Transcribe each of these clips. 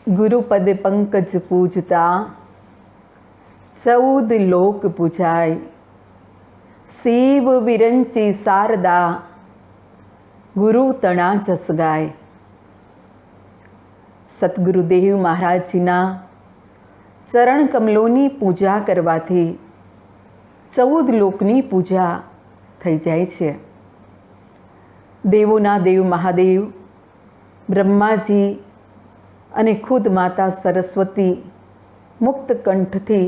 गुरुपद पंकज पूजता 14 लोक पूजाय। शिव विरंची शारदा गुरु तणा जस गाय। सतगुरुदेव महाराजजीना चरण कमलोनी पूजा करवाथी 14 लोकनी पूजा थई जाय छे। देवोना देव महादेव ब्रह्माजी अने खुद माता सरस्वती मुक्त कंठथी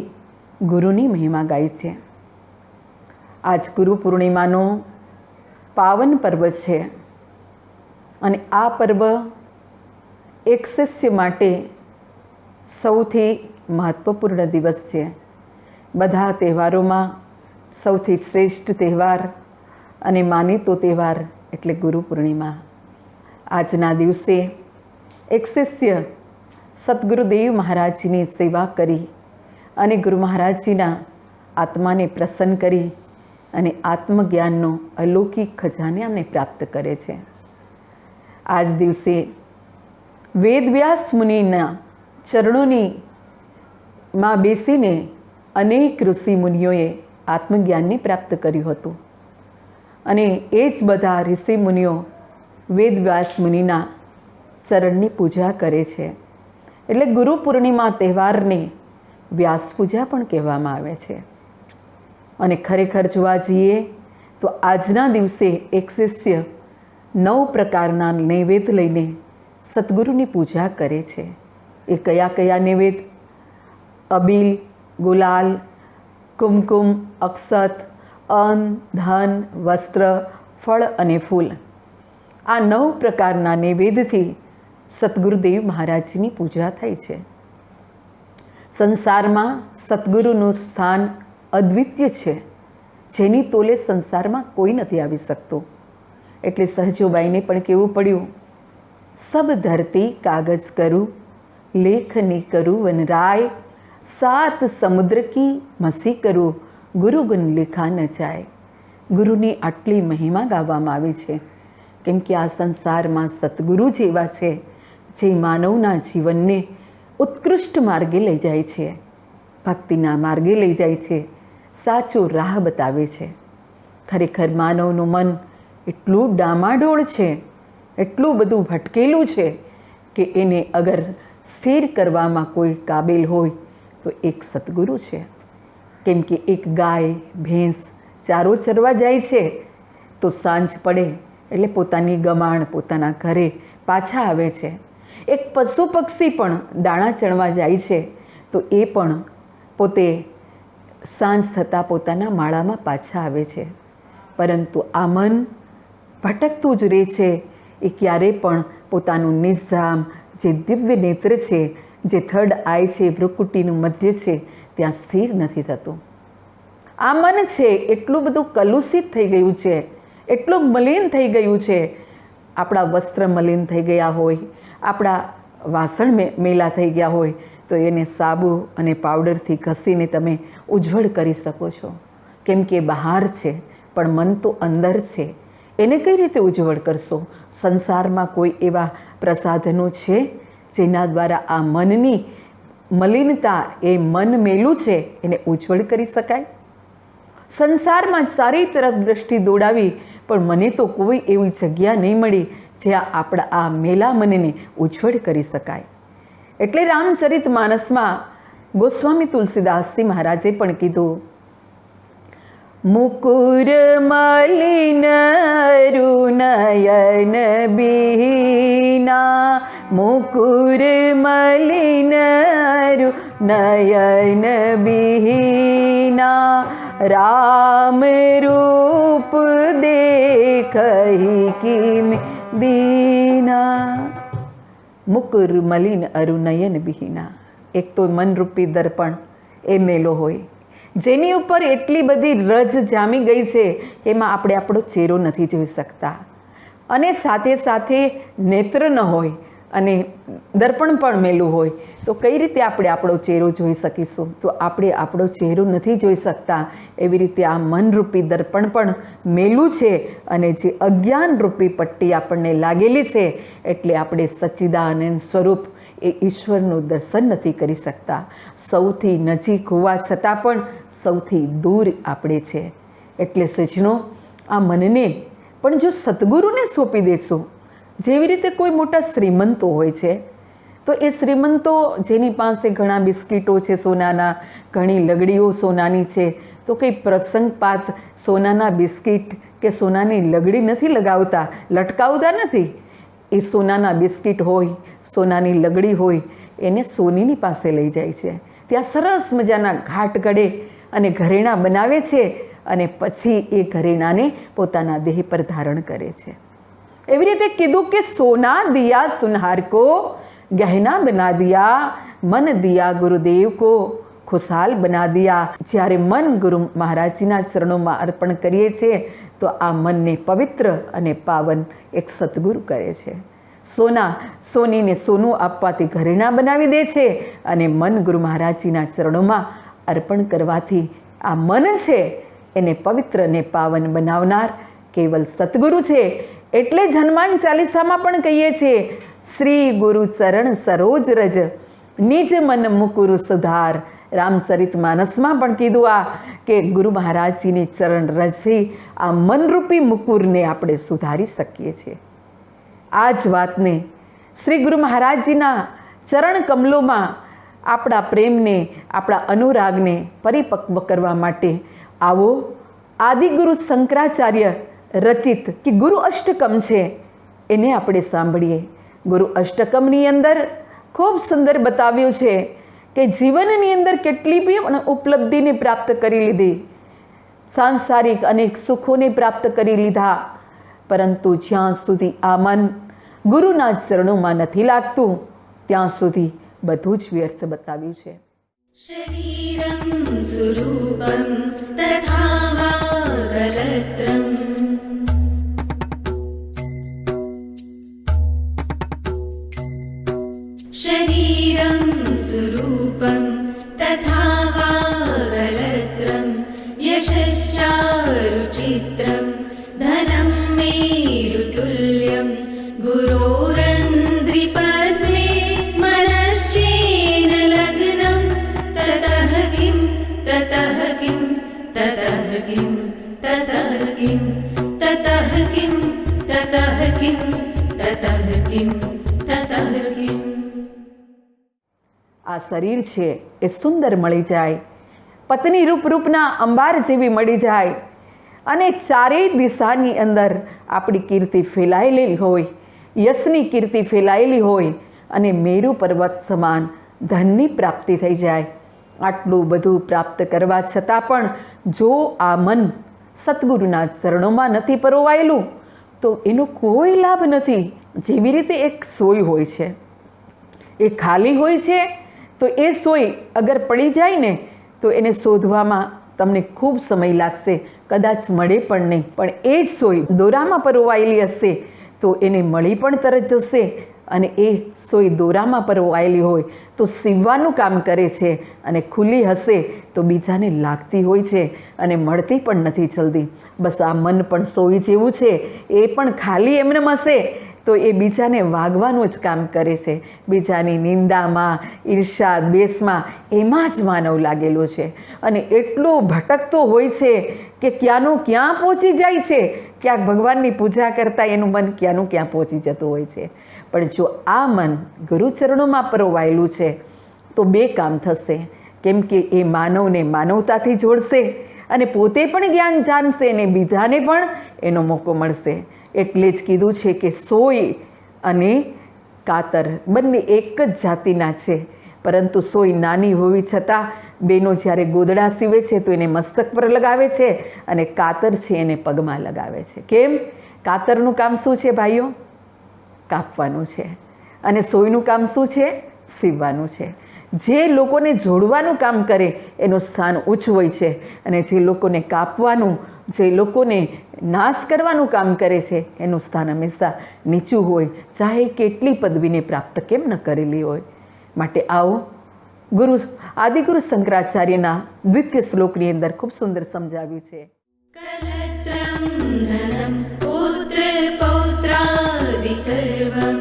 गुरुनी महिमा गाय छे। आज गुरु पूर्णिमानो पावन पर्व छे अने आ पर्व एक शिष्य माटे सौथी महत्वपूर्ण दिवस छे। बधा तहेवारोमां सौथी श्रेष्ठ तहेवार अने मानीतो तहेवार एटले गुरु पूर्णिमा। आजना दिवसे एक शिष्य सतगुरुदेव महाराजजीनी सेवा करी अने गुरु महाराजजीना आत्माने प्रसन्न करी अने आत्मज्ञाननो अलौकिक खजानाने प्राप्त करे छे। आज दिवसे वेदव्यास मुनिना चरणोनी मां बेसीने अनेक ऋषि मुनिओए आत्मज्ञानने प्राप्त कर्युं हतुं अने ए ज बधा ऋषि मुनिओ वेदव्यास मुनिना चरणनी पूजा करे छे। एटले गुरु पूर्णिमा तहेवारने व्यास पूजा पण कहेवामां आवे छे। अने खरेखर जोवा जईए तो आजना दिवसे एक शिष्य 9 प्रकारना नैवेद्य लईने सतगुरुनी पूजा करे छे। ए कया कया नैवेद्य? अबील, गुलाल, कुमकुम, अक्षत, अन्न, धन, वस्त्र, फळ अने फूल। आ 9 प्रकारना नैवेद्यथी सतगुरुदेव महाराजजीनी पूजा थाय छे। संसारमां सतगुरुनुं स्थान अद्वितीय छे, जेनी तोले संसारमां कोई नथी आवी शकतो। एटले सहजोबाईने पण कहेवुं पड्युं, सब धरती कागज करूं, लेखनी करूं वनराय, 7 समुद्र की मसी करूं, गुरु गुण लिखा न जाय। गुरुनी आटली महिमा गावामां आवी छे केम के आ संसारमां सतगुरु जेवा छे जे मानवना जीवनने उत्कृष्ट मार्गे लई जाय छे, भक्तिना मार्गे लई जाय छे, साचो राह बतावे छे। खरेखर मानवनुं मन एटલું डामाडोळ छे, एटલું બધું ભટકેલું છે કે એને અગર સ્થિર કરવામાં કોઈ કાબિલ હોય તો એક સતગુરુ છે। કેમ કે એક ગાય ભેંસ ચારો ચરવા જાય છે તો સાંજ પડે એટલે પોતાની ગમાણ પોતાના ઘરે પાછા આવે છે। એક પશુ પક્ષી પણ દાણા ચણવા જાય છે તો એ પણ પોતે સાંજ થતાં પોતાના માળામાં પાછા આવે છે। પરંતુ આ મન ભટકતું જ રહે છે, એ ક્યારેય પણ પોતાનું નિધામ જે દિવ્ય નેત્ર છે, જે થર્ડ આઈ છે, ભ્રુકુટીનું મધ્ય છે, ત્યાં સ્થિર નથી થતું। આ મન છે એટલું બધું કલુષિત થઈ ગયું છે, એટલું મલિન થઈ ગયું છે। આપણા વસ્ત્ર મલિન થઈ ગયા હોય, આપણા વાસણ મેલા થઈ ગયા હોય તો એને સાબુ અને પાવડરથી ઘસીને તમે ઉજ્જવળ કરી શકો છો। કેમ કે બહાર છે પણ મન તો અંદર છે, એને કઈ રીતે ઉજ્જવળ કરશો? સંસારમાં કોઈ એવા પ્રસાધનો છે જેના દ્વારા આ મનની મલિનતા, એ મન મેલું છે, એને ઉજ્જવળ કરી શકાય? સંસારમાં ચારે તરફ દ્રષ્ટિ દોડાવી પણ મને તો કોઈ એવી જગ્યા નહીં મળી જ્યાં આપણા આ મેલા મનને ઉજ્જવળ કરી શકાય। એટલે રામચરિત માનસમાં ગોસ્વામી તુલસીદાસજી મહારાજે પણ કીધું, મુકુર મલિન નયન બીના, મુકુર મલિન નયન બીના, રામ રૂપ દેખઈ કિમ દીના। મુકુર મલિન અરુ નયન બિહીના, એક તો મનરૂપી દર્પણ એ મેલો હોય, જેની ઉપર એટલી બધી રજ જામી ગઈ છે કે એમાં આપણે આપણો ચહેરો નથી જોઈ શકતા, અને સાથે સાથે નેત્ર ન હોય અને દર્પણ પણ મેલું હોય તો કઈ રીતે આપણે આપણો ચહેરો જોઈ શકીશું? તો આપણે આપણો ચહેરો નથી જોઈ શકતા। એવી રીતે આ મનરૂપી દર્પણ પણ મેલું છે અને જે અજ્ઞાનરૂપી પટ્ટી આપણને લાગેલી છે, એટલે આપણે સચ્ચિદાનંદ સ્વરૂપ એ ઈશ્વરનું દર્શન નથી કરી શકતા. સૌથી નજીક હોવા છતાં પણ સૌથી દૂર આપણે છે. એટલે સજ્જનો, આ મનને પણ જો સદગુરુને સોંપી દેશું, જેવી રીતે કોઈ મોટા શ્રીમંતો હોય છે, તો એ શ્રીમંતો જેની પાસે ઘણા બિસ્કીટો છે સોનાના, ઘણી લગડીઓ સોનાની છે, તો કંઈ પ્રસંગપાત સોનાના બિસ્કીટ કે સોનાની લગડી નથી લગાવતા, લટકાવતા નથી. એ સોનાના બિસ્કીટ હોય, સોનાની લગડી હોય, એને સોનીની પાસે લઈ જાય છે. ત્યાં સરસ મજાના ઘાટ ગળે અને ઘરેણાં બનાવે છે અને પછી એ ઘરેણાંને પોતાના દેહ પર ધારણ કરે છે. એવી રીતે કીધું કે સોના દિયા સુનહાર કો, ગહેના બના દિયા, મન દિયા ગુરુદેવ કો, ખુશાલ બના દિયા. જ્યારે મન ગુરુ મહારાજજીના ચરણોમાં અર્પણ કરીએ છીએ તો આ મનને પવિત્ર અને પાવન એક સદગુરુ કરે છે. સોનીને સોનું આપવાથી ઘરેણાં બનાવી દે છે અને મન ગુરુ મહારાજજીના ચરણોમાં અર્પણ કરવાથી આ મન છે એને પવિત્ર અને પાવન બનાવનાર કેવલ સદગુરુ છે. એટલે જ હનુમાન ચાલીસામાં પણ કહીએ છીએ, શ્રી ગુરુ ચરણ સરોજ રજ, નિજ મન મુકુરુ સુધાર. રામચરિત માનસમાં પણ કીધું આ કે ગુરુ મહારાજજીની ચરણ રજથી આ મનરૂપી મુકુરને આપણે સુધારી શકીએ છીએ. આ જ વાતને શ્રી ગુરુ મહારાજજીના ચરણ કમલોમાં આપણા પ્રેમને, આપણા અનુરાગને પરિપક્વ કરવા માટે આવો આદિગુરુ શંકરાચાર્ય રચિત કે ગુરુ અષ્ટકમ છે એને આપણે સાંભળીએ. ગુરુ અષ્ટકમની અંદર ખૂબ સુંદર બતાવ્યું છે કે જીવનની અંદર કેટલી પણ ઉપલબ્ધિને પ્રાપ્ત કરી લીધી, સાંસારિક અનેક સુખોને પ્રાપ્ત કરી લીધા, પરંતુ જ્યાં સુધી આ મન ગુરુના ચરણોમાં નથી લાગતું ત્યાં સુધી બધું જ વ્યર્થ બતાવ્યું છે. શરીરમ સુરૂપમ તથા વાગલત્રમ, શરીરમ સુરૂપમ તથા વાગલત્રમ, યશશ્ચારુચિત્રમ ધનમ મેરુતુલ્યમ, ગુરોરંધ્રિપદ્મે मनश्चेन लग्नं, ततः किं ततः किं ततः किं ततः किं ततः किं ततः किं ततः किं ततः किं. આ શરીર છે એ સુંદર મળી જાય, પત્ની રૂપના અંબાર જેવી મળી જાય અને ચારેય દિશાની અંદર આપણી કીર્તિ ફેલાયેલી હોય, યશની કીર્તિ ફેલાયેલી હોય અને મેરુ પર્વત સમાન ધનની પ્રાપ્તિ થઈ જાય. આટલું બધું પ્રાપ્ત કરવા છતાં પણ જો આ મન સદગુરુના ચરણોમાં નથી પરોવાયેલું તો એનો કોઈ લાભ નથી. જેવી રીતે એક સોય હોય છે, એ ખાલી હોય છે, તો એ સોય અગર પડી જાય ને તો એને શોધવામાં તમને ખૂબ સમય લાગશે, કદાચ મળે પણ નહીં. પણ એ જ સોય દોરામાં પરોવાયેલી હશે તો એને મળી પણ તરત જશે. અને એ સોય દોરામાં પરોવાયેલી હોય તો સીવવાનું કામ કરે છે અને ખુલ્લી હશે તો બીજાને લાગતી હોય છે અને મળતી પણ નથી જલ્દી. બસ આ મન પણ સોય જેવું છે, એ પણ ખાલી એમને હશે તો એ બીજાને વાગવાનું જ કામ કરે છે. બીજાની નિંદામાં, ઈર્ષા, દ્વેષમાં એમાં જ માનવ લાગેલો છે અને એટલો ભટકતો હોય છે કે ક્યાંનું ક્યાં પહોંચી જાય છે. ક્યાંક ભગવાનની પૂજા કરતાં એનું મન ક્યાંનું ક્યાં પહોંચી જતું હોય છે. પણ જો આ મન ગુરુચરણોમાં પરોવાયેલું છે તો બે કામ થશે. કેમ કે એ માનવને માનવતાથી જોડશે અને પોતે પણ જ્ઞાન જાણશે અને બીજાને પણ એનો મોકો મળશે. એટલે જ કીધું છે કે સોય અને કાતર બંને એક જ જાતિના છે, પરંતુ સોય નાની હોવી છતાં બેનો જ્યારે ગોદડા સીવે છે તો એને મસ્તક પર લગાવે છે અને કાતર છે એને પગમાં લગાવે છે. કેમ? કાતરનું કામ શું છે ભાઈઓ? કાપવાનું છે. અને સોયનું કામ શું છે? સીવવાનું છે. જે લોકોને જોડવાનું કામ કરે એનું સ્થાન ઊંચું હોય છે અને જે લોકોને કાપવાનું, જે લોકોને નાશ કરવાનું કામ કરે છે એનું સ્થાન હંમેશા નીચું હોય, ચાહે કેટલી પદવીને પ્રાપ્ત કેમ ન કરેલી હોય. માટે આવો આદિગુરુ શંકરાચાર્યના દ્વિતીય શ્લોકની અંદર ખૂબ સુંદર સમજાવ્યું છે. કલત્રમ ધનમ પુત્ર પૌત્રાદિ સર્વમ,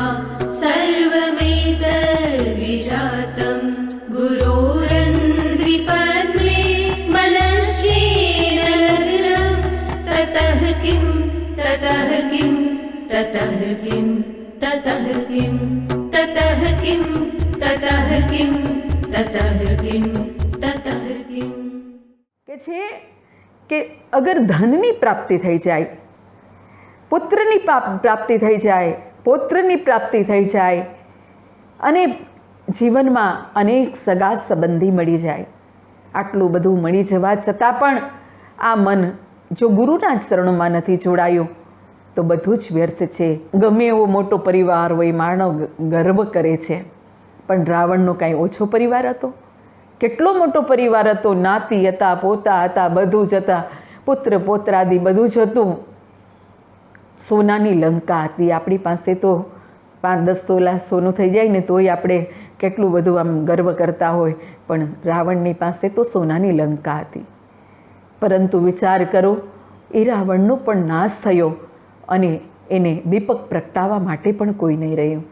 वा सर्वमेतद्विजातं गुरोरन्ध्रिपद्मे मनश्चेन लग्नं ततः किं ततः किं ततः किं ततः किं ततः किं ततः किं ततः किं ततः किं કે છે કે અગર ધનની પ્રાપ્તિ થઈ જાય, પુત્રની પ્રાપ્તિ થઈ જાય, પૌત્રની પ્રાપ્તિ થઈ જાય અને જીવનમાં અનેક સગા સંબંધી મળી જાય, આટલું બધું મળી જવા છતાં પણ આ મન જો ગુરુના ચરણોમાં નથી જોડાયું તો બધું જ વ્યર્થ છે. ગમે એવો મોટો પરિવાર હોય, માનવ ગર્વ કરે છે, પણ રાવણનો કાંઈ ઓછો પરિવાર હતો? કેટલો મોટો પરિવાર હતો, નાતી હતા, પોતા હતા, બધું જ હતા, પુત્ર પૌત્રાદિ બધું જ હતું. સોનાની લંકા હતી. આપણી પાસે તો 5-10 તોલા સોનું થઈ જાય ને તોય આપણે કેટલું બધું આમ ગર્વ કરતા હોય, પણ રાવણની પાસે તો સોનાની લંકા હતી. પરંતુ વિચાર કરો, એ રાવણનો પણ નાશ થયો અને એને દીપક પ્રગટાવવા માટે પણ કોઈ નહીં રહ્યું.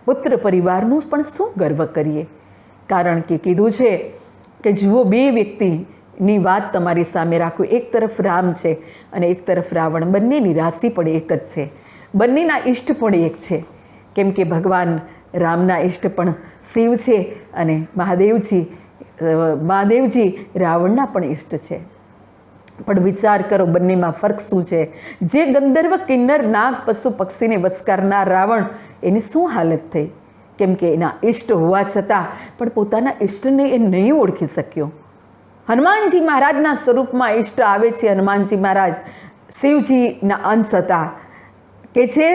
પુત્ર પરિવારનું પણ શું ગર્વ કરીએ? કારણ કે કીધું છે કે જુઓ, 2 વ્યક્તિની વાત તમારી સામે રાખું. એક તરફ રામ છે અને એક તરફ રાવણ. બંનેની રાશિ પણ એક જ છે, બંનેના ઈષ્ટ પણ એક છે. કેમ કે ભગવાન રામના ઈષ્ટ પણ શિવ છે અને મહાદેવજી રાવણના પણ ઈષ્ટ છે. પણ વિચાર કરો, બંનેમાં ફરક શું છે? જે ગંધર્વ, કિન્નર, નાગ, પશુ પક્ષીને વશ કરનાર રાવણ, એની શું હાલત થઈ? કેમ કે એના ઈષ્ટ હોવા છતાં પણ પોતાના ઈષ્ટને એ નહીં ઓળખી શક્યો. હનુમાનજી મહારાજના સ્વરૂપમાં ઈષ્ટ આવે છે. હનુમાનજી મહારાજ શિવજીના અંશ હતા કે છે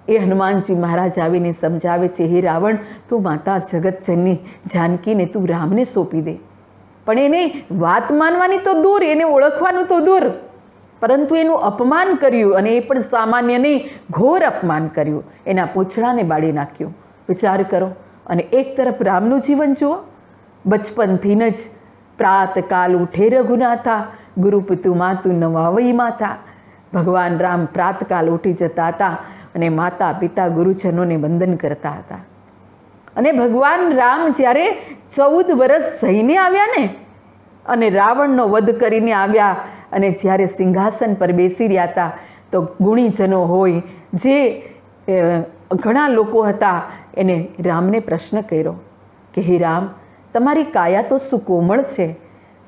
એ હનુમાનજી મહારાજ આવીને સમજાવે છે, હે રાવણ, તું માતા જગતજનની જાનકીને તું રામને સોંપી દે. પણ એને વાત માનવાની તો દૂર, એને ઓળખવાનું તો દૂર, પરંતુ એનું અપમાન કર્યું અને એ પણ સામાન્ય નહીં, ઘોર અપમાન કર્યું. એના પૂંછડાને બાળી નાખ્યું. વિચાર કરો. અને એક તરફ રામનું જીવન જુઓ. બચપનથી જ પ્રાતકાલ ઉઠે રઘુનાથા, ગુરુ પિતુ માતુ નવાવઈ માતા. ભગવાન રામ પ્રાતકાલ ઉઠી જતા હતા અને માતા પિતા ગુરુજનોને વંદન કરતા હતા. અને ભગવાન રામ જ્યારે 14 વર્ષ જઈને આવ્યા ને અને રાવણનો વધ કરીને આવ્યા અને જ્યારે સિંહાસન પર બેસી રહ્યા હતા તો ગુણીજનો હોય, જે ઘણા લોકો હતા, એને રામને પ્રશ્ન કર્યો કે હે રામ, તમારી કાયા તો સુકોમળ છે,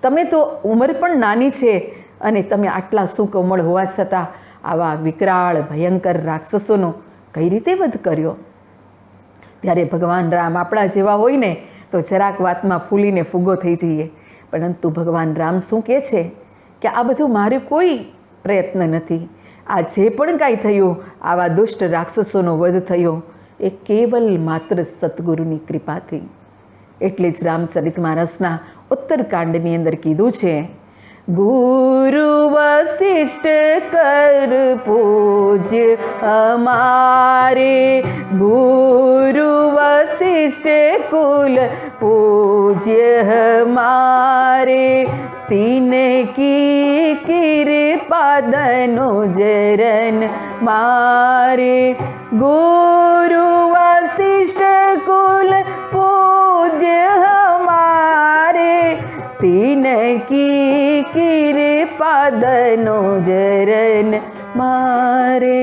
તમે તો ઉંમર પણ નાની છે અને તમે આટલા સુકોમળ હોવા છતાં આવા વિકરાળ ભયંકર રાક્ષસોનો કઈ રીતે વધ કર્યો? ત્યારે ભગવાન રામ આપણા જેવા હોય ને તો જરાક વાતમાં ફૂલીને ફૂગો થઈ જઈએ, પરંતુ ભગવાન રામ શું કહે છે કે આ બધું મારે કોઈ પ્રયત્ન નથી. આ જે પણ કાંઈ થયું, આવા દુષ્ટ રાક્ષસોનો વધ થયો, એ કેવલ માત્ર સદગુરુની કૃપાથી. એટલે જ રામચરિત માનસના ઉત્તરકાંડની અંદર કીધું છે, ગુરુ વશિષ્ઠ કર પૂજ્ય અમારે, ગુરુ વશિષ્ઠ કુલ પૂજ્ય હમારે, तिनकी कृपा दनो जरन मारे, गुरु वशिष्ठ कुल पूज्य हमारे, तिनकी कृपा दनो जरन मारे.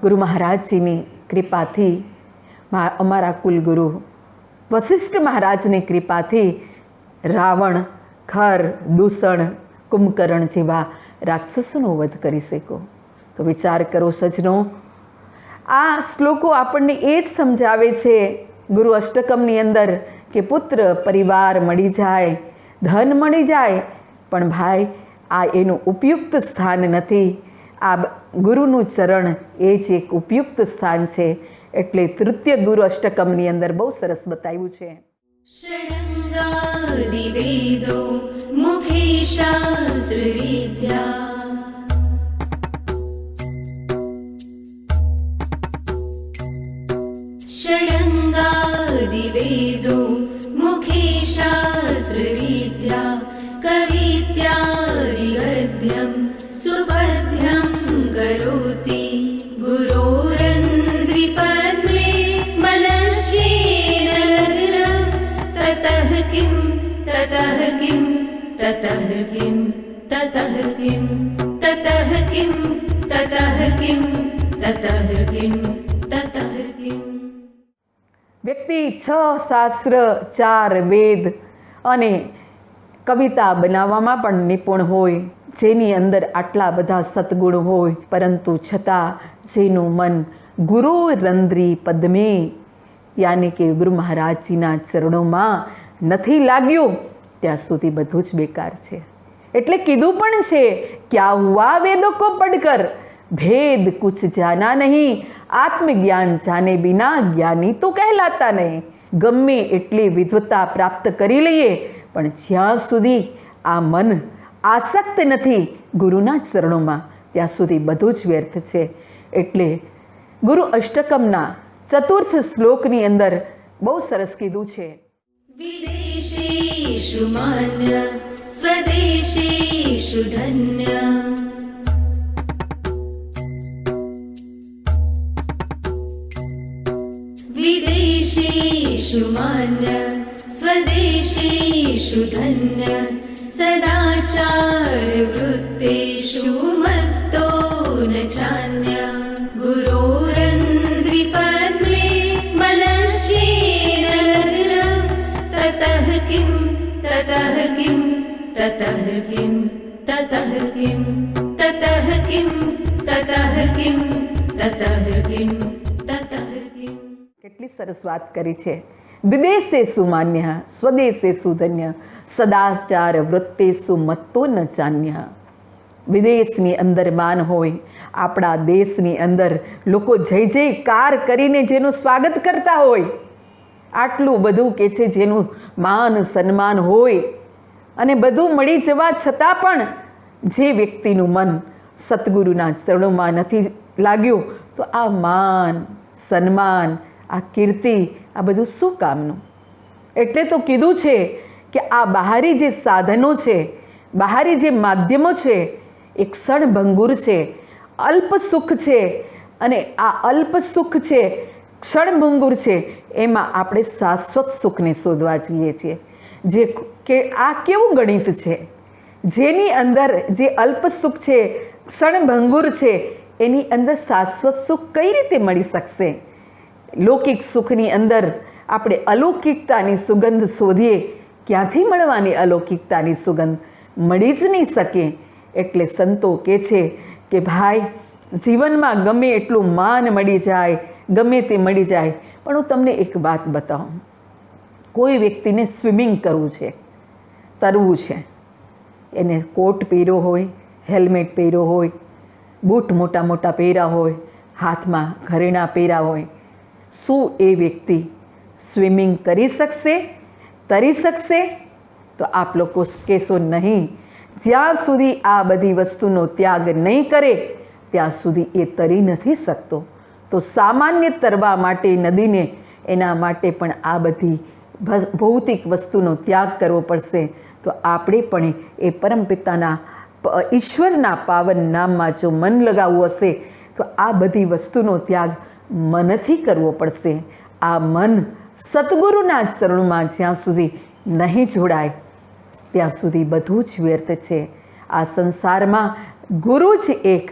ગુરુ મહારાજજીની કૃપાથી, અમારા કુલગુરુ વશિષ્ઠ મહારાજની કૃપાથી રાવણ, ખર, દૂષણ, કુંભકર્ણ જેવા રાક્ષસોનો વધ કરી શકો. તો વિચાર કરો સજ્જનો, આ શ્લોકો આપણને એ જ સમજાવે છે ગુરુ અષ્ટકમની અંદર કે પુત્ર પરિવાર મળી જાય, ધન મળી જાય, પણ ભાઈ આ એનું ઉપયુક્ત સ્થાન નથી. આ ગુરુનું ચરણ એ જ એક ઉપયુક્ત સ્થાન છે. એટલે તૃતીય ગુરુ અષ્ટકમની અંદર બહુ સરસ બતાવ્યું છે. षडङ्गादिवेदो मुखे शास्त्रविद्या, षडङ्गादिवेदो मुखे शास्त्रविद्या, कवित्यादिगद्यं सुपद्यं करोति गुरोरन्ध्रि ततः किं ततः किं ततः किं ततः किं ततः किं ततः किं। વ્યક્તિ 6 શાસ્ત્ર 4 વેદ અને કવિતા બનાવવામાં પણ નિપુણ હોય, જેની અંદર આટલા બધા સદ્ગુણ હોય, પરંતુ છતાં જેનું મન ગુરુ રંદ્રી પદ્મે યાની કે ગુરુ મહારાજજીના ચરણોમાં નથી લાગ્યું, ત્યાં સુધી બધું જ બેકાર છે. એટલે કીધું પણ છે, ક્યા હુઆ વેદો કો પઢકર ભેદ કુછ જાના નહીં, આત્મજ્ઞાન જાને બિના જ્ઞાની તો કહેલાતા નહીં. ગમે એટલી વિદ્વતા પ્રાપ્ત કરી લઈએ, પણ જ્યાં સુધી આ મન આસક્ત નથી ગુરુના ચરણોમાં, ત્યાં સુધી બધું જ વ્યર્થ છે. એટલે ગુરુ અષ્ટકમના ચતુર્થ શ્લોકની અંદર બહુ સરસ કીધું છે, વિદેશેષુ માન્ય સ્વદેશેષુ ધન્ય. વિદેશેષુ માન્ય સ્વદેશેષુ ધન્ય. સદાચાર વૃત્તેષુ મત્તો ન ચાન્ય. ગુરોરંદ્રી પદ્મે મનશ્ચેન લગ્ન. તતઃ કિં તતઃ કિં તતઃ કિં તતઃ કિં તતઃ કિં તતઃ કિં તતઃ કિં તતઃ કિં. કેટલી સરસ વાત કરી છે. વિદેશેષુ માન્ય સ્વદેશેષુ ધન્ય સદાચાર વૃત્તેષુ મત્તો ન ચાન્ય. વિદેશની અંદર માન હોય, આપણા દેશની અંદર લોકો જય જયકાર કરીને જેનું સ્વાગત કરતા હોય, આટલું બધું કે છે, જેનું માન સન્માન હોય, અને બધું મળી જવા છતાં પણ જે વ્યક્તિનું મન સતગુરુના ચરણોમાં નથી લાગ્યું, તો આ માન સન્માન આ કીર્તિ આ બધું શું કામનું? એટલે તો કીધું છે કે આ બહારી જે સાધનો છે, બહારી જે માધ્યમો છે, એ ક્ષણભંગુર છે, અલ્પ સુખ છે. અને આ અલ્પ સુખ છે, ક્ષણભંગુર છે, એમાં આપણે શાશ્વત સુખને શોધવા જઈએ છીએ. જે કે આ કેવું ગણિત છે, જેની અંદર જે અલ્પ સુખ છે, ક્ષણભંગુર છે, એની અંદર શાશ્વત સુખ કઈ રીતે મળી શકશે? લૌકિક સુખની અંદર આપણે અલૌકિકતાની સુગંધ શોધીએ, ક્યાંથી મળવાની અલૌકિકતાની સુગંધ? મળી જ નહીં શકે. એટલે સંતો કહે છે કે ભાઈ, જીવનમાં ગમે એટલું માન મળી જાય, ગમે તે મળી જાય, પણ હું તમને એક વાત બતાવું. કોઈ વ્યક્તિને સ્વિમિંગ કરવું છે, તરવું છે, એને કોટ પહેર્યો હોય, હેલ્મેટ પહેર્યો હોય, બૂટ મોટા મોટા પહેર્યા હોય, હાથમાં ઘરેણાં પહેર્યા હોય, શું એ વ્યક્તિ સ્વિમિંગ કરી શકશે, તરી શકશે? તો આપ લોકો કહેશો નહીં. જ્યાં સુધી આ બધી વસ્તુનો ત્યાગ નહીં કરે, ત્યાં સુધી એ તરી નથી શકતો. તો સામાન્ય તરવા માટે નદીને, એના માટે પણ આ બધી ભૌતિક વસ્તુનો ત્યાગ કરવો પડશે. તો આપણે પણ એ પરમપિતાના ઈશ્વરના પાવન નામમાં જો મન લગાવવું હશે, તો આ બધી વસ્તુનો ત્યાગ મનથી કરવો પડશે. આ મન સતગુરુના ચરણોમાં જ્યાં સુધી નહીં જોડાય, ત્યાં સુધી બધું જ વ્યર્થ છે. આ સંસારમાં ગુરુ જ એક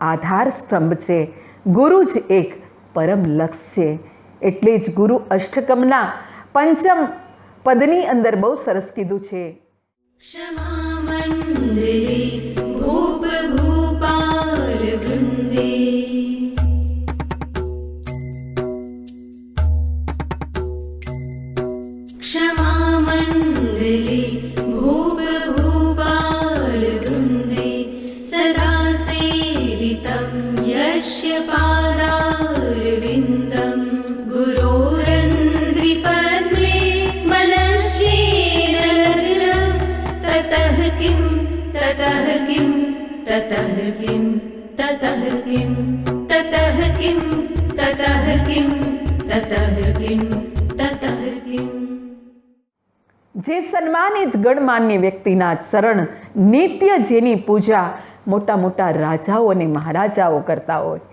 આધાર સ્તંભ છે, ગુરુ જ એક પરમ લક્ષ્ય છે. એટલે જ ગુરુ અષ્ટકમના પંચમ પદની અંદર બહુ સરસ કીધું છે, ક્ષમા મંડલે ભૂપ ભૂપાલ વૃંદે. ક્ષમા મંડલે ભૂપ ભૂપાલ વૃંદે. સદા સેવિતં યસ્ય પાદારવિંદમ. ગુરોરંદ્રી પદ્મે મનશ્ચેન લગ્ન. તતઃ કિં તતઃ કિં તતઃ કિં તતઃ કિં તતઃ કિં તતઃ કિં તતઃ કિં તતઃ કિં. જે સન્માનિત ગણમાન્ય વ્યક્તિના ચરણ નિત્ય જેની પૂજા મોટા મોટા રાજાઓ અને મહારાજાઓ કરતા હોય,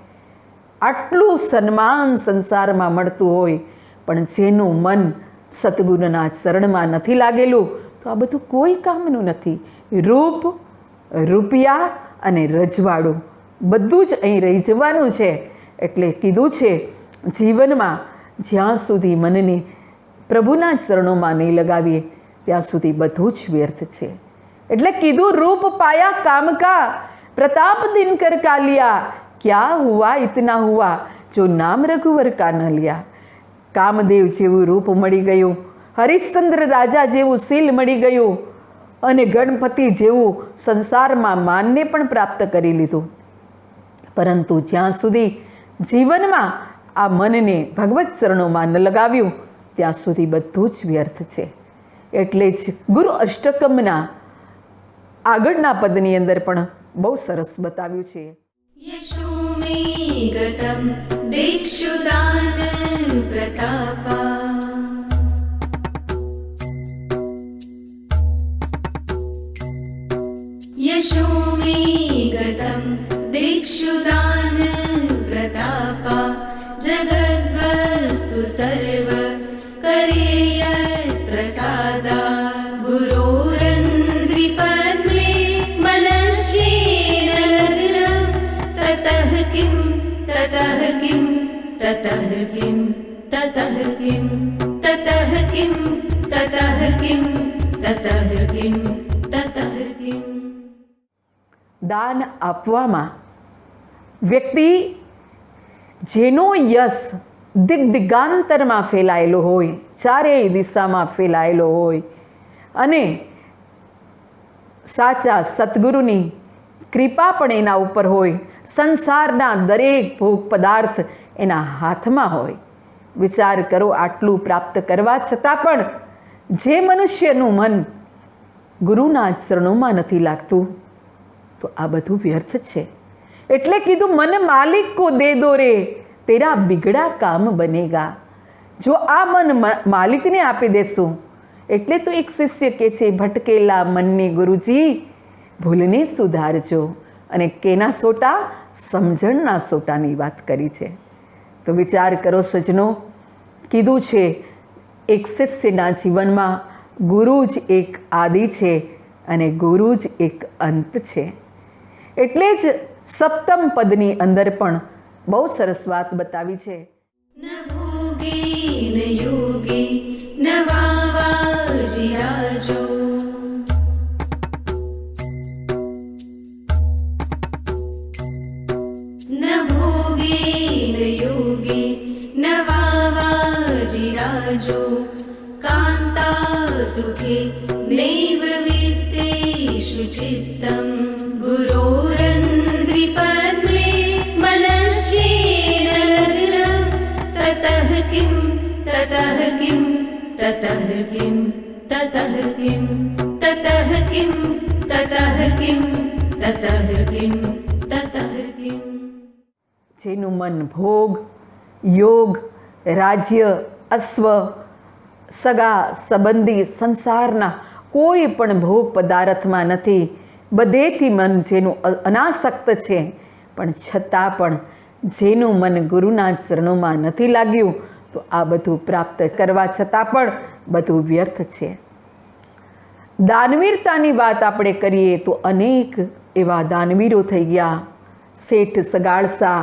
આટલું સન્માન સંસારમાં મળતું હોય, પણ જેનું મન સતગુરુના ચરણમાં નથી લાગેલું, તો આ બધું કોઈ કામનું નથી. રૂપ, રૂપિયા અને રજવાડું બધું જ અહીં રહી જવાનું છે. એટલે કીધું છે જીવનમાં જ્યાં સુધી મનને પ્રભુના ચરણોમાં નહીં લગાવીએ ત્યાં સુધી બધું જ વ્યર્થ છે. એટલે કીધું રૂપ પાયા કામ કા, પ્રતાપ દિનકર કા લિયા, ક્યાં હુઆ ઇતના હુઆ જો નામ રઘુવર કા ન લિયા. કામદેવ જેવું રૂપ મળી ગયું, હરિશ્ચંદ્ર રાજા જેવું શીલ મળી ગયું અને ગણપતિ જેવું સંસારમાં માનને પણ પ્રાપ્ત કરી લીધું. પરંતુ જ્યાં સુધી જીવનમાં આ મનને ભગવત ચરણોમાં ન લગાવ્યું ત્યાં સુધી બધું જ વ્યર્થ છે. એટલે જ ગુરુ અષ્ટકમના આગળના પદની અંદર પણ બહુ સરસ બતાવ્યું છે. यशो मे गतं दिक्षुदान प्रतापा, यशो मे गतं दिक्षुदान प्रतापा, जगद्वस्तु सर्व करेयत् प्रसादा, गुरोरन्ध्रिपद्मे मनश्चेन लग्नं, ततः किं ततः किं ततः किं ततः किं ततः किं ततः किं ततः किं ततः किं. દાન આપવામાં વ્યક્તિ જેનો યશ દિગ્દિગાંતરમાં ફેલાયેલો હોય, ચારેય દિશામાં ફેલાયેલો હોય અને સાચા સદગુરુની કૃપા પણ એના ઉપર હોય, સંસારના દરેક ભોગ પદાર્થ એના હાથમાં હોય. વિચાર કરો, આટલું પ્રાપ્ત કરવા છતાં પણ જે મનુષ્યનું મન ગુરુના ચરણોમાં નથી લાગતું તો આ બધું વ્યર્થ છે. એટલે કીધું મન માલિક કો દે દો રે, તેરા બિગડા કામ બનેગા. જો આ મન માલિકને આપી દેશું, એટલે તો એક શિષ્ય કહે છે ભટકેલા મનને ગુરુજી ભૂલને સુધારજો. અને કેના સોટા? સમજણના સોટાની વાત કરી છે. તો વિચાર કરો સજ્જનો, કીધું છે એક શિષ્યના જીવનમાં ગુરુ જ એક આદિ છે અને ગુરુ જ એક અંત છે. એટલે જ સપ્તમ પદની અંદર પણ બહુ સરસ વાત બતાવી છે. ન ભોગે ન યોગે ન વાવાજીરાજો, ન ભોગે ન યોગે ન વાવાજીરાજો, કાંતા સુખે નૈવ વિત્તેષુ ચિત્તમ, गुरोरन्ध्रिपद्मे मनश्चेन लग्नं, ततः किं ततः किं ततः किं ततः किं ततः किं ततः किं ततः किं ततः किं. જેનું મન ભોગ, યોગ, રાજ્ય, અશ્વ, સગા સંબંધી સંસારના કોઈ પણ ભોગ પદાર્થમાં નથી, બધેથી મન જેનું અનાસક્ત છે, પણ છતાં પણ જેનું મન ગુરુના ચરણોમાં નથી લાગ્યું તો આ બધું પ્રાપ્ત કરવા છતાં પણ બધું વ્યર્થ છે. દાનવીરતાની વાત આપણે કરીએ તો અનેક એવા દાનવીરો થઈ ગયા. શેઠ સગાળસા,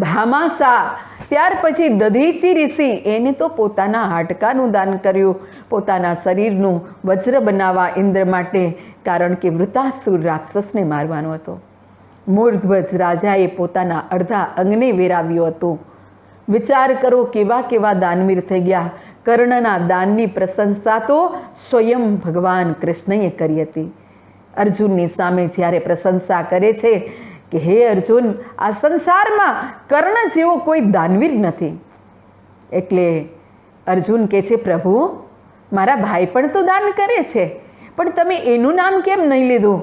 ભામાસા, ત્યાર પછી દધીચી ઋષિ, એને તો પોતાના હાડકાનું દાન કર્યું, પોતાના શરીરનું વજ્ર બનાવવા ઇન્દ્ર માટે, કારણ કે વૃતાસુર રાક્ષસને મારવાનો હતો. મૂર્ધ્વજ રાજાએ પોતાના અડધા અંગને વેરાવ્યું હતું. વિચાર કરો કેવા કેવા દાનવીર થઈ ગયા. કર્ણના દાનની પ્રશંસા તો સ્વયં ભગવાન કૃષ્ણએ કરી હતી. અર્જુનની સામે જ્યારે પ્રશંસા કરે છે કે હે અર્જુન, આ સંસારમાં કર્ણ જેવો કોઈ દાનવીર નથી. એટલે અર્જુન કહે છે પ્રભુ, મારા ભાઈ પણ તો દાન કરે છે, પણ તમે એનું નામ કેમ નહીં લીધું?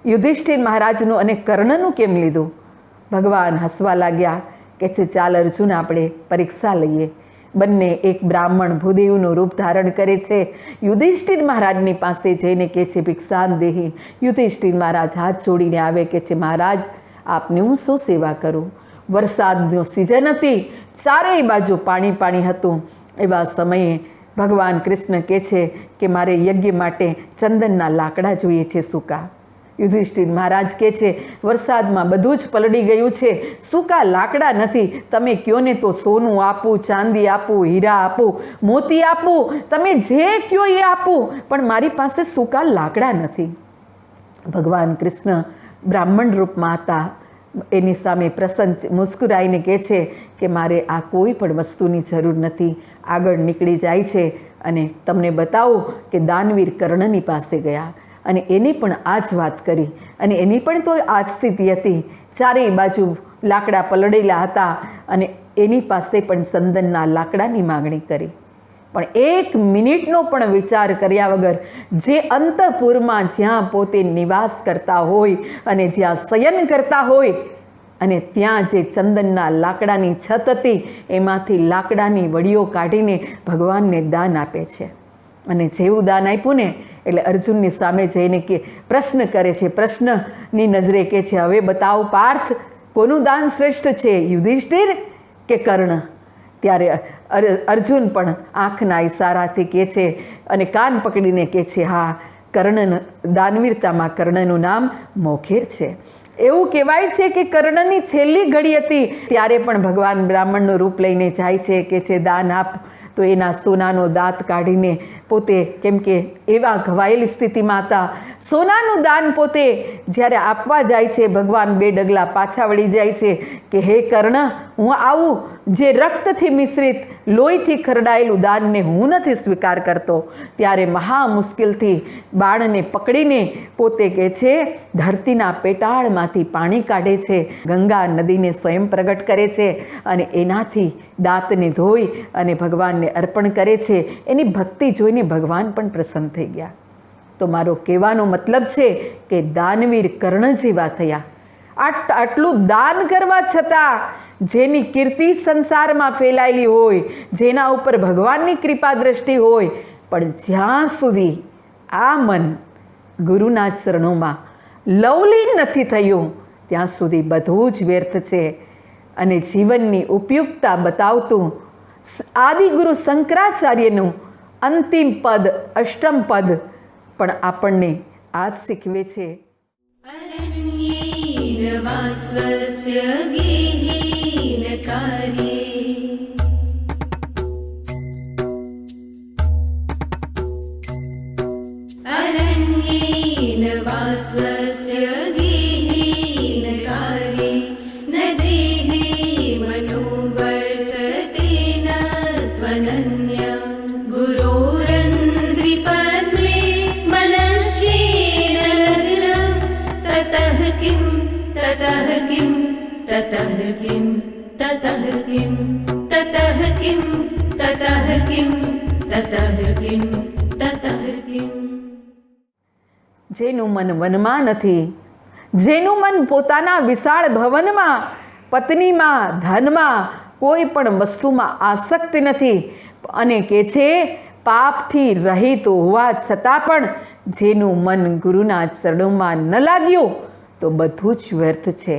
યુધિષ્ઠિર મહારાજનું અને કર્ણનું કેમ લીધું? ભગવાન હસવા લાગ્યા. કહે છે ચાલ અર્જુન, આપણે પરીક્ષા લઈએ. બંને એક બ્રાહ્મણ ભૂદેવનું રૂપ ધારણ કરે છે. યુધિષ્ઠિર મહારાજની પાસે જઈને કહે છે ભિક્ષાન દેહી. યુધિષ્ઠિર મહારાજ હાથ જોડીને આવે, કહે છે મહારાજ, આપને હું શું સેવા કરું? વરસાદનો સિઝન હતી, ચારેય બાજુ પાણી પાણી હતું. એવા સમયે ભગવાન કૃષ્ણ કહે છે કે મારે યજ્ઞ માટે ચંદનના લાકડા જોઈએ છે સૂકા. યુધિષ્ઠિર મહારાજ કહે છે વરસાદમાં બધું જ પલળી ગયું છે, સૂકા લાકડા નથી. તમે કહો ને તો સોનું આપું, ચાંદી આપું, હીરા આપું, મોતી આપું, તમે જે કહો એ આપું, પણ મારી પાસે સૂકા લાકડા નથી. ભગવાન કૃષ્ણ બ્રાહ્મણ રૂપમાં હતા. એની સામે પ્રસન્ન મુસ્કુરાઈને કહે છે કે મારે આ કોઈ પણ વસ્તુની જરૂર નથી. આગળ નીકળી જાય છે અને તમને બતાવું કે દાનવીર કર્ણની પાસે ગયા અને એની પણ આ જ વાત કરી અને એની પણ તો આ જ સ્થિતિ હતી. ચારેય બાજુ લાકડા પલળેલા હતા અને એની પાસે પણ ચંદનના લાકડાની માગણી કરી. પણ 1 મિનિટનો પણ વિચાર કર્યા વગર જે અંતઃપુરમાં જ્યાં પોતે નિવાસ કરતા હોય અને જ્યાં શયન કરતા હોય અને ત્યાં જે ચંદનના લાકડાની છત હતી એમાંથી લાકડાની વડીઓ કાઢીને ભગવાનને દાન આપે છે. અને જેવું દાન આપ્યું ને એટલે અર્જુનની સામે જઈને કે પ્રશ્ન કરે છે. પ્રશ્નની નજરે કહે છે હવે બતાવો પાર્થ, કોનું દાન શ્રેષ્ઠ છે, યુધિષ્ઠિર કે કર્ણ? ત્યારે અર્જુન પણ આંખના ઈશારાથી કહે છે અને કાન પકડીને કહે છે હા, કર્ણ, દાનવીરતામાં કર્ણનું નામ મોખેર છે. એવું કહેવાય છે કે કર્ણની છેલ્લી ઘડી હતી ત્યારે પણ ભગવાન બ્રાહ્મણનું રૂપ લઈને જાય છે કે છે દાન આપ. તો એના સોનાનો દાંત કાઢીને પોતે, કેમ કે એવા ઘવાયેલી સ્થિતિમાં હતા, સોનાનું દાન પોતે જ્યારે આપવા જાય છે ભગવાન 2 ડગલા પાછા વળી જાય છે કે હે કર્ણ, હું આવું જે રક્તથી મિશ્રિત લોહીથી ખરડાયેલું દાનને હું નથી સ્વીકાર કરતો. ત્યારે મહા મુશ્કેલથી બાણને પકડીને પોતે કહે છે ધરતીના પેટાળમાંથી પાણી કાઢે છે, ગંગા નદીને સ્વયં પ્રગટ કરે છે અને એનાથી દાંતને ધોઈ અને ભગવાનને અર્પણ કરે છે. એની ભક્તિ જોઈને ભગવાન પણ પ્રસન્ન થઈ ગયા. તો મારો કહેવાનો મતલબ છે કે દાનવીર કર્ણ જેવા થયા. આટલું દાન કરવા છતાં જેની કીર્તિ સંસારમાં ફેલાયેલી હોય, જેના ઉપર ભગવાનની કૃપા દ્રષ્ટિ હોય, પણ જ્યાં સુધી આ મન ગુરુના ચરણોમાં લવલીન નથી થયું ત્યાં સુધી બધું જ વ્યર્થ છે. અને જીવનની ઉપયુક્તતા બતાવતું આદિગુરુ શંકરાચાર્યનું અંતિમ પદ, અષ્ટમ પદ પણ આપણને આ શીખવે છે. अरण्येन वा स्वस्य गेहेन कार्ये अरण्येन वा स्वस्य गेहेन कार्ये न देहे मनोवर्तते न त्वनन्या गुरोरन्ध्रिपद्मे मनश्चेन लग्नम् ततः किं ततः किं ततः किं ततः किं ततः किं ततः किं ततः किं ततः किं. જેનું મન વનમાં નથી, જેનું મન પોતાના વિશાળ ભવનમાં, પત્નીમાં, ધનમાં, કોઈ પણ વસ્તુમાં આસક્ત નથી અને કે છે પાપથી રહિત હોવા છતાં પણ જેનું મન ગુરુના ચરણોમાં ન લાગ્યું તો બધું જ વ્યર્થ છે.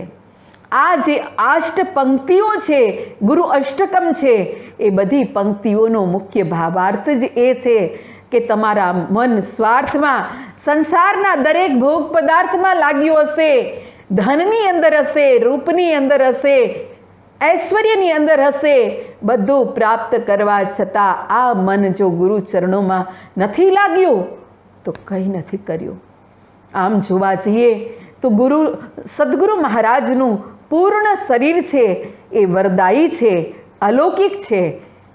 આ જે 8 પંક્તિઓ છે, ગુરુ અષ્ટકમ છે, એ બધી પંક્તિઓનો મુખ્ય ભાવાર્થ જ એ છે કે તમારા મન સ્વાર્થમાં, સંસારના દરેક ભોગ પદાર્થમાં લાગ્યું હશે, ધનની અંદર હશે, રૂપની અંદર હશે, ઐશ્વર્યની અંદર હશે, બધું પ્રાપ્ત કરવા છતાં આ મન જો ગુરુ ચરણોમાં નથી લાગ્યું તો કંઈ નથી કર્યું. આમ જોવા જઈએ તો સદગુરુ મહારાજનું પૂર્ણ શરીર છે એ વરદાયી છે, અલૌકિક છે,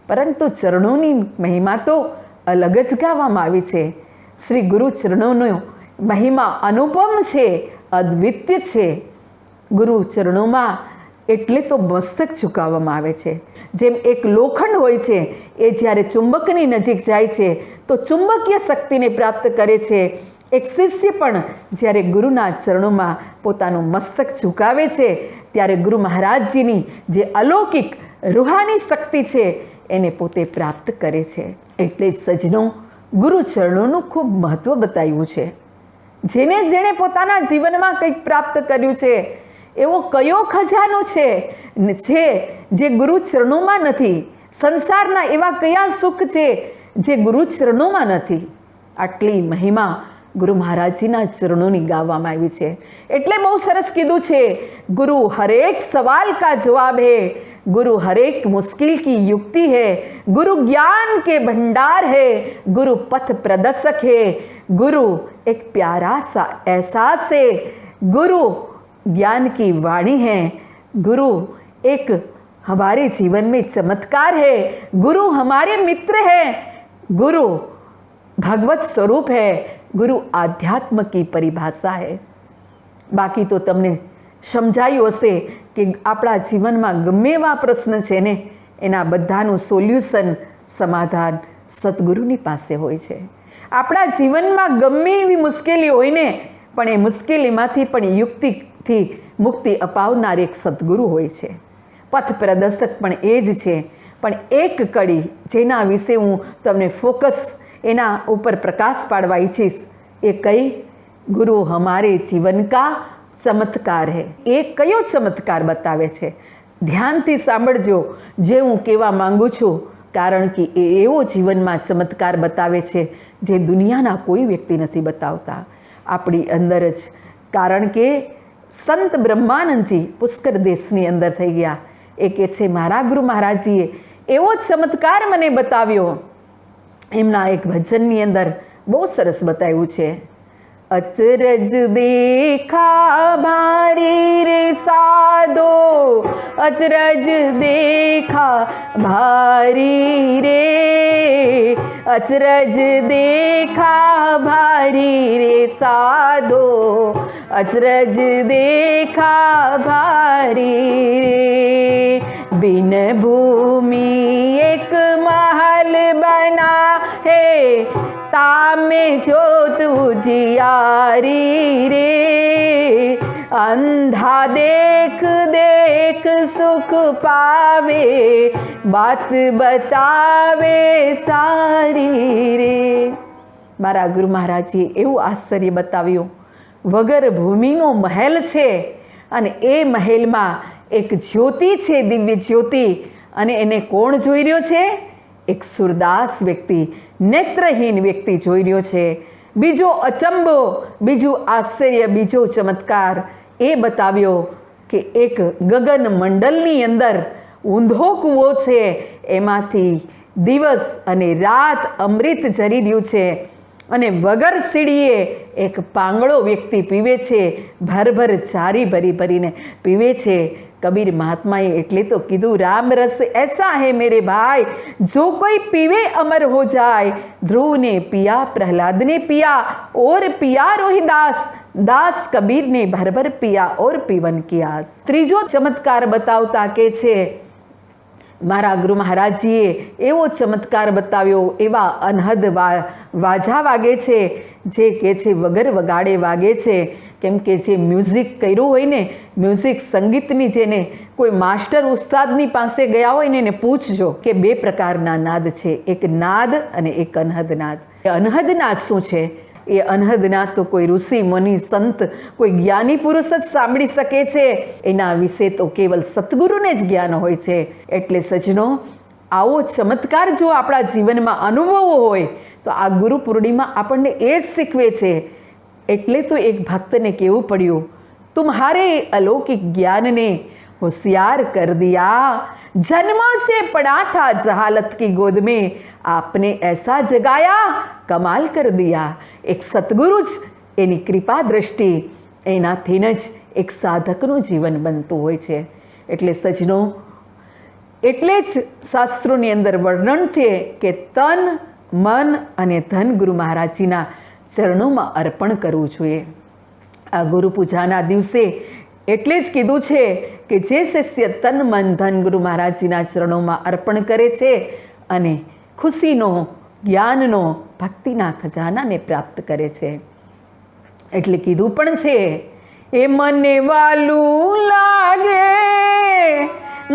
પરંતુ ચરણોની મહિમા તો અલગ જ ગાવામાં આવી છે. શ્રી ગુરુ ચરણોનો મહિમા અનુપમ છે, અદ્વિતીય છે. ગુરુ ચરણોમાં એટલે તો મસ્તક ઝુકાવવામાં આવે છે. જેમ એક લોખંડ હોય છે એ જ્યારે ચુંબકની નજીક જાય છે તો ચુંબકીય શક્તિને પ્રાપ્ત કરે છે. એક શિષ્ય પણ જ્યારે ગુરુના ચરણોમાં પોતાનું મસ્તક ઝુકાવે છે ત્યારે ગુરુ મહારાજજીની જે અલૌકિક રૂહાની શક્તિ છે એને પોતે પ્રાપ્ત કરે છે. એટલે જ સજ્જનો ગુરુ ચરણોનું ખૂબ મહત્ત્વ બતાવ્યું છે. જેણે પોતાના જીવનમાં કંઈક પ્રાપ્ત કર્યું છે એવો કયો ખજાનો છે જે ગુરુ ચરણોમાં નથી? સંસારના એવા કયા સુખ છે જે ગુરુ ચરણોમાં નથી. આટલી મહિમા ગુરુ મહારાજજીના ચરણોની ગાવામાં આવી છે. એટલે બહુ સરસ કીધું છે, ગુરુ હરેક સવાલ કા જવાબ હે, गुरु हरेक मुश्किल की युक्ति है, गुरु ज्ञान के भंडार है, गुरु पथ प्रदर्शक है, गुरु एक प्यारा सा एहसास है, गुरु ज्ञान की वाणी है, गुरु एक हमारे जीवन में चमत्कार है, गुरु हमारे मित्र है, गुरु भगवत स्वरूप है, गुरु आध्यात्म की परिभाषा है. बाकी तो तमने समझाયું હશે કે આપણા જીવનમાં ગમે એવા પ્રશ્ન છે ને એના બધાનું સોલ્યુશન સમાધાન સદગુરુની પાસે હોય છે. આપણા જીવનમાં ગમે એવી મુશ્કેલી હોય ને પણ એ મુશ્કેલીમાંથી પણ યુક્તિથી મુક્તિ અપાવનાર એક સદગુરુ હોય છે. પથ પ્રદર્શક પણ એ જ છે. પણ એક કડી જેના વિશે હું તમને ફોકસ એના ઉપર પ્રકાશ પાડવા ઈચ્છીશ, એ કઈ? ગુરુ હમારે જીવન કા ચમત્કાર હે. એ કયો ચમત્કાર બતાવે છે? ધ્યાનથી સાંભળજો જે હું કહેવા માંગુ છું, કારણ કે એ એવો જીવનમાં ચમત્કાર બતાવે છે જે દુનિયાના કોઈ વ્યક્તિ નથી બતાવતા, આપણી અંદર જ. કારણ કે સંત બ્રહ્માનંદજી પુષ્કર દેશની અંદર થઈ ગયા. એ કહે છે મારા ગુરુ મહારાજજીએ એવો ચમત્કાર મને બતાવ્યો. એમના એક ભજનની અંદર બહુ સરસ બતાવ્યું છે, अचरज देखा भारी रे साधो, अचरज देखा भारी रे, अचरज देखा भारी रे साधो, अचरज देखा भारी रे, बिन भूमि एक महल बना है, तामे ज्योत उजियारी रे, अंधा देख देख सुख पावे, बात बतावे सारी रे. મારા ગુરુ મહારાજજીએ એવું આશ્ચર્ય બતાવ્યું. વગર ભૂમિનો મહેલ છે અને એ મહેલમાં એક જ્યોતિ છે, દિવ્ય જ્યોતિ. અને એને કોણ જોઈ રહ્યો છે? એક સુરદાસ વ્યક્તિ, નેત્રહીન વ્યક્તિ જોઈ રહ્યો છે. બીજો અચંબો, બીજું આશ્ચર્ય, બીજો ચમત્કાર એ બતાવ્યો કે એક ગગન મંડળની અંદર ઊંધો કૂવો છે, એમાંથી દિવસ અને રાત અમૃત ઝરી રહ્યું છે. અને વગર સીડીએ એક પાંગળો વ્યક્તિ પીવે છે, ભરભર ચારી ભરી ભરીને પીવે છે. कबीर महात्माए એટલે તો કીધું, राम रस ऐसा है मेरे भाई, जो कोई पीवे अमर हो जाए. ध्रुव ने पिया, प्रहलाद ने पिया और पिया रोहिदास, दास कबीर ने भर भर पिया और पीवन किया. ત્રીજો ચમત્કાર બતાવતા કે છે મારા ગુરુ મહારાજજીએ એવો ચમત્કાર બતાવ્યો, એવા અનહદ વાજા વાગે છે જે કે છે વગર વગાડે વાગે છે. કેમ કે જે મ્યુઝિક કર્યું હોય ને, મ્યુઝિક સંગીતની, જેને કોઈ માસ્ટર ઉસ્તાદની પાસે ગયા હોય ને એને પૂછજો કે બે પ્રકારના નાદ છે, એક નાદ અને એક અનહદ નાદ. અનહદ નાદ શું છે? એ અનહદ નાદ તો કોઈ ઋષિ મુનિ સંત, કોઈ જ્ઞાની પુરુષ જ સાંભળી શકે છે. એના વિશે તો કેવલ સતગુરુને જ જ્ઞાન હોય છે. એટલે સજ્જનો, આવો ચમત્કાર જો આપણા જીવનમાં અનુભવવો હોય તો આ ગુરુ પૂર્ણિમા આપણને એ જ શીખવે છે. એટલે તો એક ભક્તને કહેવું પડ્યું, तुम्हारे अलौकिक ज्ञान ने होशियार कर दिया, जन्मों से पड़ा था जहालत की गोद में, आपने ऐसा जगाया, कमाल कर दिया. એક સતગુરુ જ એની કૃપા દ્રષ્ટિ, એનાથી જ એક સાધકનું જીવન બનતું હોય છે. એટલે સજ્જનો, એટલે જ શાસ્ત્રોની અંદર વર્ણન છે કે તન, મન અને ધન ગુરુ મહારાજજીના ચરણોમાં અર્પણ કરવું જોઈએ. આ ગુરુ પૂજાના દિવસે એટલે જ કીધું છે કે જે શિષ્ય તન, મન, ધન ગુરુ મહારાજજીના ચરણોમાં અર્પણ કરે છે અને ખુશીનો, જ્ઞાનનો, ભક્તિના ખજાનાને પ્રાપ્ત કરે છે. એટલે કીધું પણ છે, એ મને વાલું લાગે,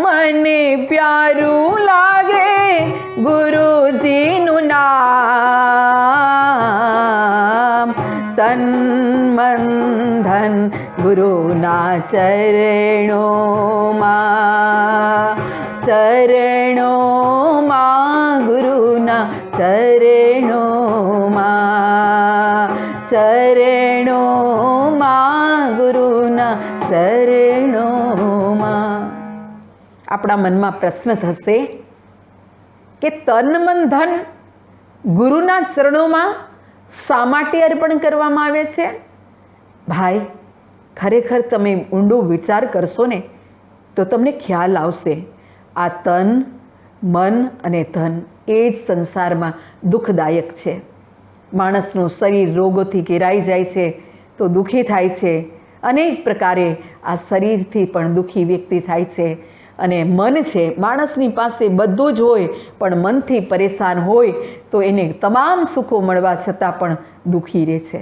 મને પ્યારું લાગે ગુરુજીનું નામ, તન મન ધન ગુરુના ચરણોમાં, ચરણોમાં ગુરુના ચરણોમાં ગુરુના ચરણોમાં. આપણા મનમાં પ્રશ્ન થશે કે તન મન ધન ગુરુના ચરણોમાં શા માટે અર્પણ કરવામાં આવે છે? ભાઈ, ખરેખર તમે ઊંડો વિચાર કરશો ને તો તમને ખ્યાલ આવશે. આ તન મન અને ધન એ જ સંસારમાં દુઃખદાયક છે. માણસનું શરીર રોગોથી ઘેરાઈ જાય છે તો દુઃખી થાય છે. અનેક પ્રકારે આ શરીરથી પણ દુઃખી વ્યક્તિ થાય છે. અને મન છે, માણસની પાસે બધું જ હોય પણ મનથી પરેશાન હોય તો એને તમામ સુખો મળવા છતાં પણ દુઃખી રહે છે.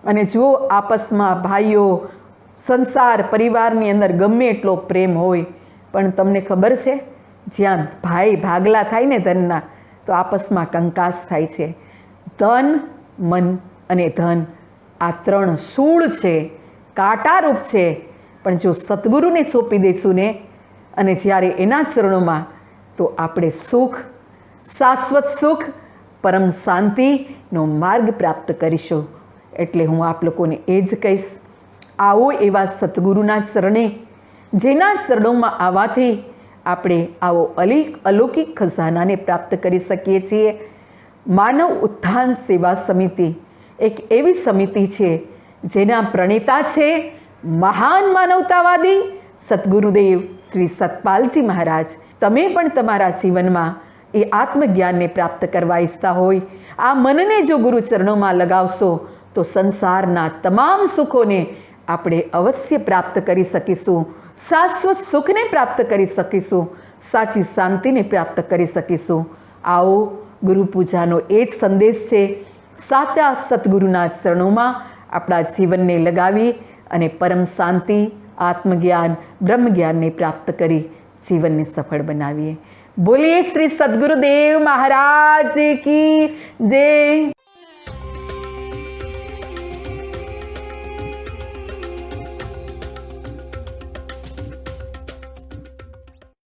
અને જો આપસમાં ભાઈઓ, સંસાર, પરિવારની અંદર ગમે એટલો પ્રેમ હોય પણ તમને ખબર છે, જ્યાં ભાઈ ભાગલા થાય ને ધનના તો આપસમાં કંકાસ થાય છે. ધન, મન અને ધન આ ત્રણ શૂળ છે, કાંટારૂપ છે. પણ જો સદગુરુને સોંપી દઈશું ને અને જ્યારે એના ચરણોમાં, તો આપણે સુખ, શાશ્વત સુખ, પરમ શાંતિનો માર્ગ પ્રાપ્ત કરીશું. એટલે હું આપ લોકોને એ જ કહીશ, આવો એવા સદગુરુના ચરણે, જેના ચરણોમાં આવવાથી આપણે આવો અલૌકિક ખજાનાને પ્રાપ્ત કરી શકીએ છીએ. માનવ ઉત્થાન સેવા સમિતિ એક એવી સમિતિ છે જેના પ્રણેતા છે મહાન માનવતાવાદી સદગુરુદેવ શ્રી સતપાલજી મહારાજ. તમે પણ તમારા જીવનમાં એ આત્મજ્ઞાનને પ્રાપ્ત કરવા ઈચ્છતા હોય, આ મનને જો ગુરુચરણોમાં લગાવશો તો સંસારના તમામ સુખોને આપણે અવશ્ય પ્રાપ્ત કરી શકીશું. શાશ્વત સુખને પ્રાપ્ત કરી શકીશું, સાચી શાંતિને પ્રાપ્ત કરી શકીશું. આવો ગુરુ પૂજાનો એ જ સંદેશ છે. સાચા સદગુરુના ચરણોમાં આપણા જીવનને લગાવી અને પરમ શાંતિ, આત્મજ્ઞાન, બ્રહ્મજ્ઞાનને પ્રાપ્ત કરી જીવનને સફળ બનાવીએ. બોલીએ શ્રી સદગુરુદેવ મહારાજ કી જય.